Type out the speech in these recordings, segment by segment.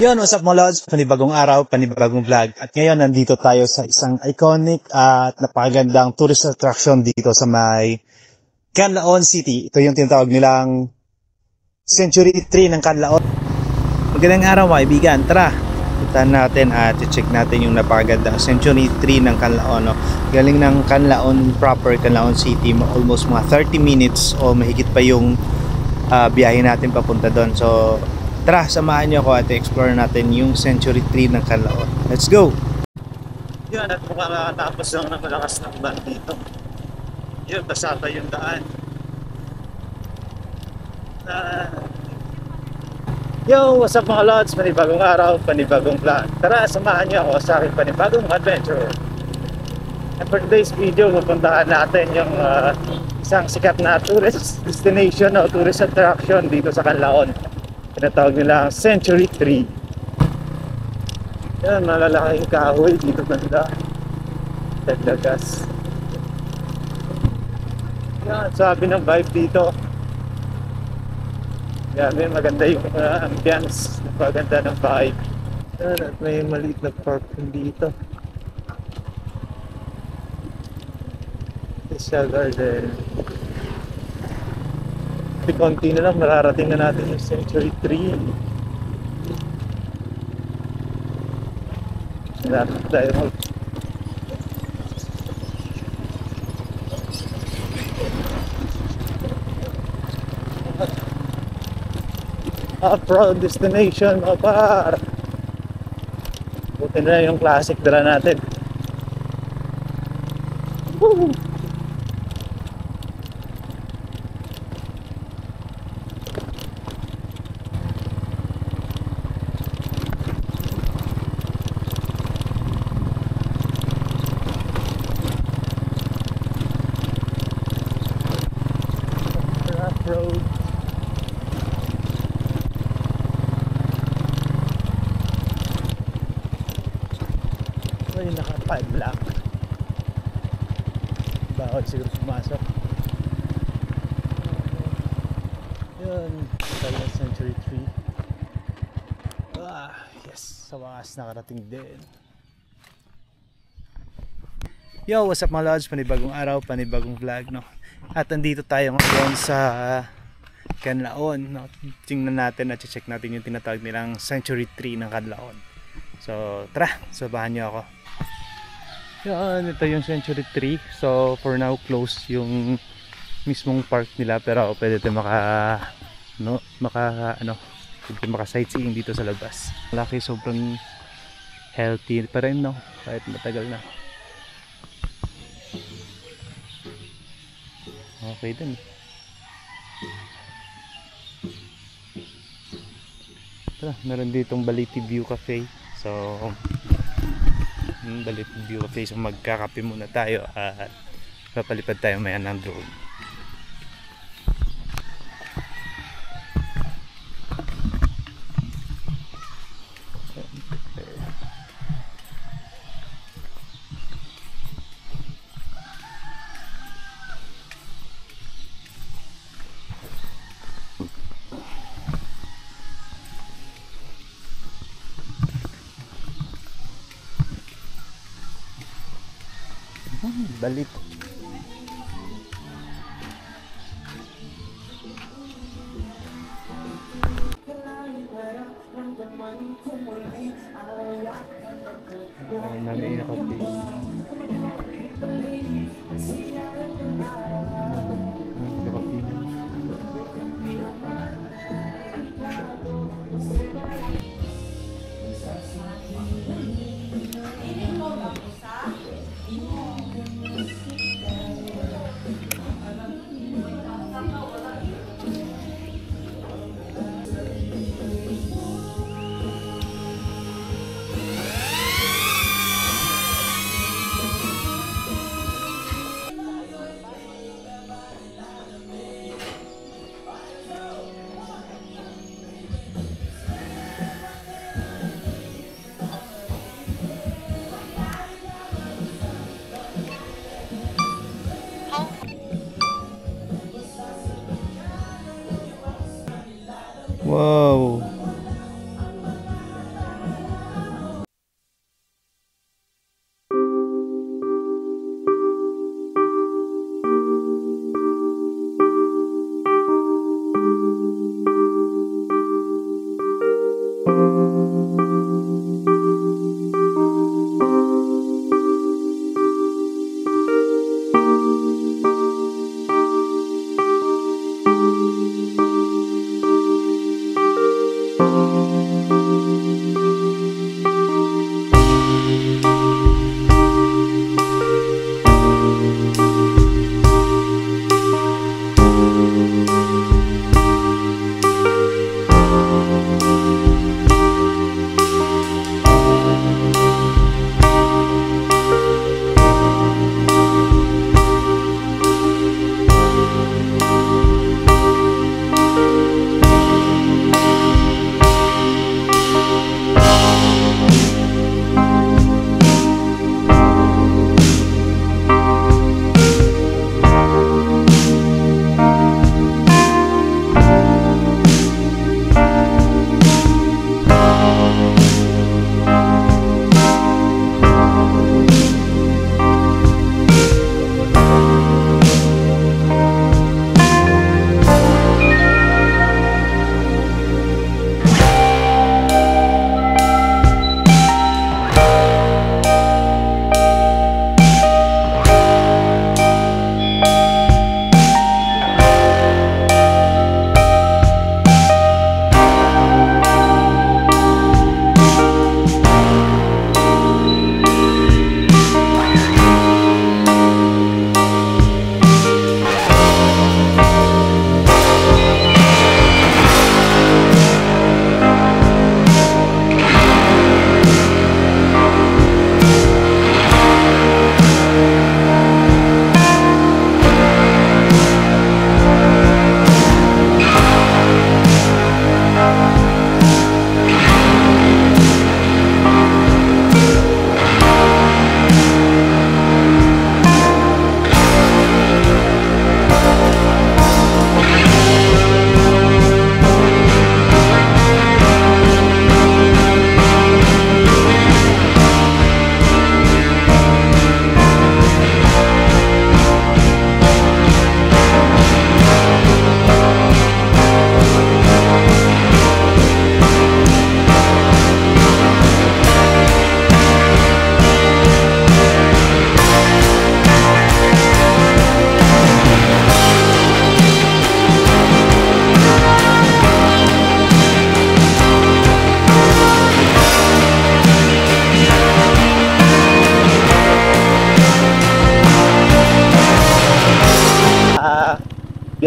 Yun, what's up mga lods? Panibagong araw, panibagong vlog. At ngayon, nandito tayo sa isang iconic at napakagandang tourist attraction dito sa may Canlaon City. Ito yung tinatawag nilang Century 3 ng Canlaon. Magandang araw mga kaibigan. Tara, puntahan natin at check natin yung napakagandang Century 3 ng Canlaon. No? Galing ng Canlaon proper, Canlaon City, almost mga 30 minutes o mahigit pa yung biyahe natin papunta doon. So, tara, samahan niyo ako at explore natin yung Century 3 ng Canlaon. Let's go! Yun, at mukhang nakatapos lang ng malakas ng ban dito. Yun, basata yung daan. Yo, what's up mga lods? Panibagong araw, panibagong vlog. Tara, samahan niyo ako sa aking panibagong adventure. And for today's video, pupuntahan natin yung isang sikat na tourist destination o tourist attraction dito sa Canlaon. Tinatawag nila Century 3. Yan, malalaking kahoy dito banda. Tagdagas. Yan, sabi ng vibe dito. Yan, maganda yung ambience. Maganda ng vibe. Yan, at may maliit na park dito. Isha Garden. Konti na lang, mararating na natin yung Century 3. Malapit tayo mag off-road destination mga par. Buti na yung classic dala natin. Woo! Road. Ay, naka-5 black. Bawal siguro pumasok. Yun, tayo Century 3. Yes, sa wakas nakarating din. Yo, what's up mga lods? Panibagong araw, panibagong vlog, no? At andito tayo ngayon sa Canlaon, no? Tingnan natin at check natin yung tinatawag nilang Century 3 ng Canlaon. So, tara, sabahan niyo ako. Yan, ito yung Century 3. So, for now, close yung mismong park nila. Pero pwede tayo maka sightseeing dito sa labas. Malaki, sobrang healthy pa rin, no? Kahit matagal na. Okay din. Tara, meron ditong Baliti View Cafe. So, Baliti View Cafe. So, magkakape muna tayo at papalipad tayo maya ng drone. Balit. Wow.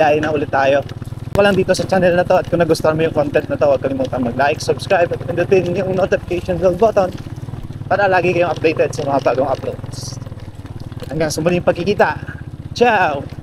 biyahe na ulit tayo. Walang dito sa channel na to, at kung nagustuhan mo yung content na to, huwag kalimutan mag-like, subscribe, at pindutin yung notification bell button para lagi kayong updated sa mga bagong uploads. Hanggang sa muling pagkikita. Ciao!